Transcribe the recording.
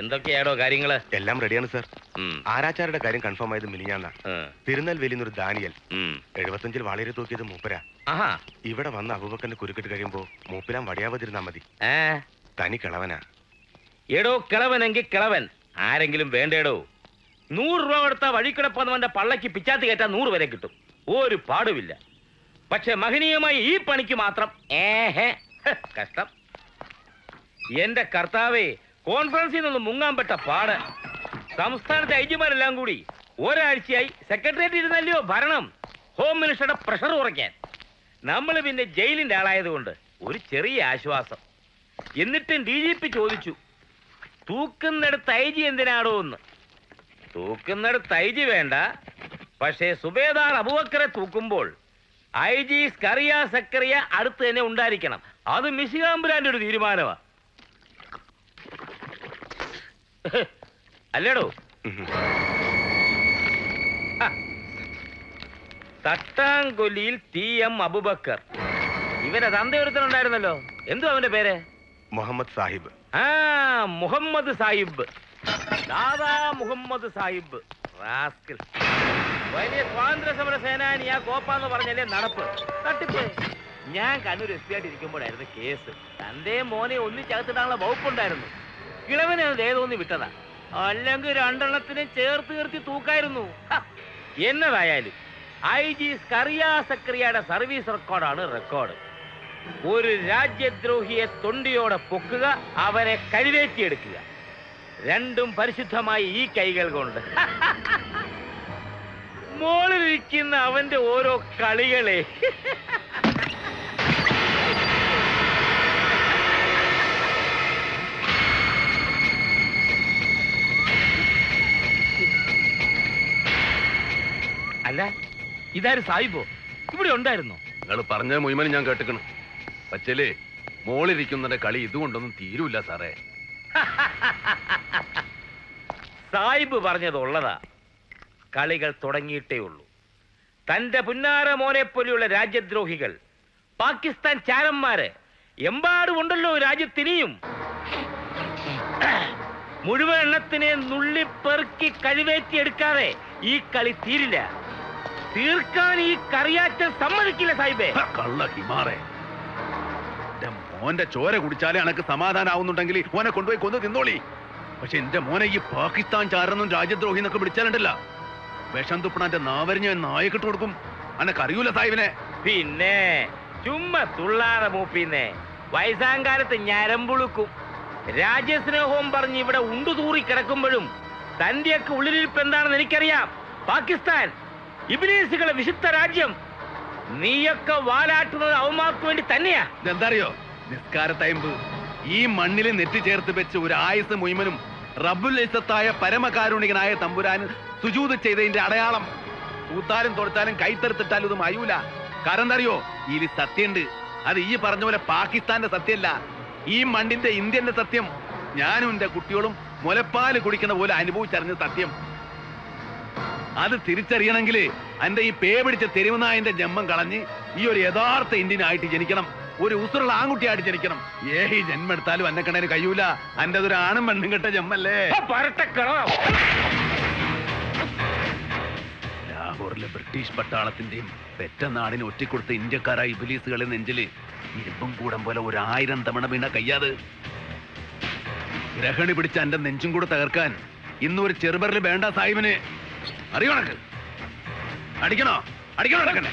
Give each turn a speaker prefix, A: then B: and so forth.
A: എന്തൊക്കെയാണോ കാര്യങ്ങള്?
B: എല്ലാം റെഡിയാണ് സർ. ആരാച്ചാരുടെ കാര്യം കൺഫേം ആയത് മിനിഞ്ഞാന്ന. തിരുനെൽവേലിന്നൊരു ദാനിയൽ 75 വാളേരി തൂക്കിയത് മൂപ്പരാ. ഇവിടെ വന്ന് അബൂബക്കറിന്റെ കുരുക്കിട്ട് കഴിയുമ്പോ മൂപ്പിരാൻ വടിയാവതിരുന്നാ മതി. തനി കിളവനാ.
A: എടോ കിളവനെങ്കിൽ കിളവൻ, ആരെങ്കിലും വേണ്ടേടോ. 100 രൂപ കൊടുത്താൽ വഴിക്കിടപ്പന്നവന്റെ പള്ളക്ക് പിച്ചാത്തി കയറ്റാൻ 100 വരെ കിട്ടും, ഒരു പാടുമില്ല. പക്ഷെ മഹനീയമായി ഈ പണിക്ക് മാത്രം കഷ്ടം. എന്റെ കർത്താവേ, കോൺഫറൻസിൽ നിന്ന് മുങ്ങാൻ പെട്ട പാട്. സംസ്ഥാനത്തെ ഐജിമാരെല്ലാം കൂടി ഒരാഴ്ചയായി സെക്രട്ടേറിയറ്റ് ഇരുന്നല്ലയോ ഭരണം. ഹോം മിനിസ്റ്ററുടെ പ്രഷർ കുറയ്ക്കാൻ. നമ്മൾ പിന്നെ ജയിലിന്റെ ആളായതുകൊണ്ട് ഒരു ചെറിയ ആശ്വാസം. എന്നിട്ടും DGP ചോദിച്ചു, തൂക്കുന്നിടത്ത് ഐജി എന്തിനാടോ എന്ന്. തൂക്കുന്നിടത്ത് ഐജി വേണ്ട, പക്ഷേ സുബേദാർ അബൂബക്കറെ തൂക്കുമ്പോൾ IG സ്കറിയ സക്കറിയ അടുത്ത് തന്നെ ഉണ്ടായിരിക്കണം. അത് മിശികാമ്പുരാന്റെ ഒരു തീരുമാനമാണ്. അല്ലേടോ? തട്ടാങ്കൊല്ലിയിൽ TM അബൂബക്കർ. ഇവന്റെ തന്തയൊരുത്തനുണ്ടായിരുന്നല്ലോ, എന്തോ അവന്റെ പേര്?
B: മുഹമ്മദ് സാഹിബ്.
A: മുഹമ്മദ് സാഹിബ്, ദാദാ മുഹമ്മദ് സാഹിബ്. റാസ്കൽ. വലിയ സ്വാതന്ത്ര്യ സമര സേനാനിയാ കോപ്പാന്ന് പറഞ്ഞല്ലേ നടപ്പ്. തട്ടിപ്പ്. ഞാൻ കണ്ണൂർ SP ആയിട്ട് ഇരിക്കുമ്പോഴായിരുന്നു കേസ്. തന്റെ മോനെ ഒന്നിച്ചകത്തിടാനുള്ള വകുപ്പുണ്ടായിരുന്നു. കിളവനെ ഏതോന്നി വിട്ടതാ, അല്ലെങ്കിൽ 2 എണ്ണത്തിനെ ചേർത്ത് ചേർത്തി തൂക്കായിരുന്നു. എന്നതായാലും IG സ്കറിയ സക്രിയയുടെ സർവീസ് റെക്കോർഡാണ് റെക്കോർഡ്. ഒരു രാജ്യദ്രോഹിയെ തൊണ്ടിയോടെ പൊക്കുക, അവനെ കഴിവേറ്റിയെടുക്കുക, രണ്ടും പരിശുദ്ധമായി ഈ കൈകൾ കൊണ്ട്. മോളിലിരിക്കുന്ന അവന്റെ ഓരോ കളികളെ. അല്ല, ഇതാരും സാഹിബോ? ഇവിടെ ഉണ്ടായിരുന്നോ?
C: നിങ്ങൾ പറഞ്ഞ മുഴുവനും ഞാൻ കേട്ടിക്കണു. പച്ചലേ, മോളിരിക്കുന്നതിന്റെ കളി ഇതുകൊണ്ടൊന്നും തീരൂല്ല സാറേ.
A: സാഹിബ് പറഞ്ഞതുള്ളതാ. കളികൾ തുടങ്ങിയിട്ടേ ഉള്ളൂ. തന്റെ പുന്നാര മോനെ പോലെയുള്ള രാജ്യദ്രോഹികൾ, പാകിസ്ഥാൻ ചാരന്മാര് എമ്പാടുമുണ്ടല്ലോ രാജ്യത്തിനിയും. മുഴുവൻ എണ്ണത്തിനെ നുള്ളിപ്പെറുക്കി കഴിവേറ്റിയെടുക്കാതെ ഈ കളി തീരില്ല. തീർക്കാൻ ഈ കറിയാറ്റം സമ്മതിക്കില്ല സാഹിബേ.
C: കള്ള ഹിമാറേ, മോന്റെ ചോര കുടിച്ചാലേ അനക്ക് സമാധാനാവുന്നുണ്ടെങ്കിൽ മോനെ കൊണ്ടുപോയി കൊന്നു തിന്നോളി. പക്ഷെ എന്റെ മോനെ ഈ പാകിസ്ഥാൻ ചാരനും രാജ്യദ്രോഹി എന്നൊക്കെ പിടിച്ചാലുണ്ടല്ല, വിഷം തുപ്പണന്റെ നാവരിഞ്ഞ നായക്കിട്ട് കൊടുക്കും. അനക്കറിയൂല സാഹിബിനെ.
A: പിന്നെ ചുമ്മാ തുള്ളാറെ മൂപ്പിന്നെ. വയസ്സാങ്കാലത്ത് ഞരമ്പുളുക്കും. രാജ്യസ്നേഹവും പറഞ്ഞ് ഇവിടെ ഉണ്ടുതൂറി കിടക്കുമ്പോഴും തന്റെയൊക്കെ ഉള്ളിലിരിപ്പ് എന്താണെന്ന് എനിക്കറിയാം. പാകിസ്ഥാൻ ഇബ്ലീസുകളെ വിശുദ്ധ രാജ്യം. നീയൊക്കെ വാലാട്ടുന്നത് അവന്മാർക്ക് വേണ്ടി തന്നെയാ.
C: ഇതെന്താ അറിയോ? നിസ്കാരത്തയമ്പ് ഈ മണ്ണിൽ നെറ്റി ചേർത്ത് വെച്ച് ഒരു ആയുസ് മുഴുവനും റബ്ബുൽ ഇസ്സത്തായ പരമകാരുണികനായ തമ്പുരാന് സുജൂദ് ചെയ്തതിന്റെ അടയാളം. കൂത്താലും തൊടുത്താലും കൈത്തെടുത്തിട്ടാലും ഇത് മയൂല. കാരണം എന്താ അറിയോ? ഇതിൽ സത്യമുണ്ട്. അത് ഈ പറഞ്ഞ പോലെ പാകിസ്ഥാന്റെ സത്യമല്ല, ഈ മണ്ണിന്റെ ഇന്ത്യന്റെ സത്യം. ഞാനും എന്റെ കുട്ടികളും മുലപ്പാല് കുടിക്കുന്ന പോലെ അനുഭവിച്ചറിഞ്ഞ സത്യം. അത് തിരിച്ചറിയണമെങ്കിൽ എന്റെ ഈ പേ പിടിച്ച തെരുവുനായന്റെ ജന്മം കളഞ്ഞ് ഈ ഒരു യഥാർത്ഥ ഇന്ത്യനായിട്ട് ജനിക്കണം. ഒരു ഉസുറുള്ള ആൺകുട്ടിയായിട്ട് ജനിക്കണം. ഏഹി ജന്മെടുത്താലും എന്നെ കണ്ടതിന് കഴിയൂല. എന്റെ ഒരു ആണും പെണ്ണും കെട്ട ജന്മല്ലേ. ലാഹോറിലെ ബ്രിട്ടീഷ് പട്ടാളത്തിന്റെയും പെറ്റ നാടിന് ഒറ്റിക്കൊടുത്ത ഇന്ത്യക്കാരായ ഇബ്ലീസുകളെ നെഞ്ചില് ഇരുമ്പും കൂടം പോലെ 1000 തവണ വീണ കയ്യാത്. ഗ്രഹണി പിടിച്ച എന്റെ നെഞ്ചും കൂടെ തകർക്കാൻ ഇന്നൊരു ചെറുബറിൽ വേണ്ട സാഹിബിന്. അറിയോ? അടിക്കണോ? അടിക്കണോ?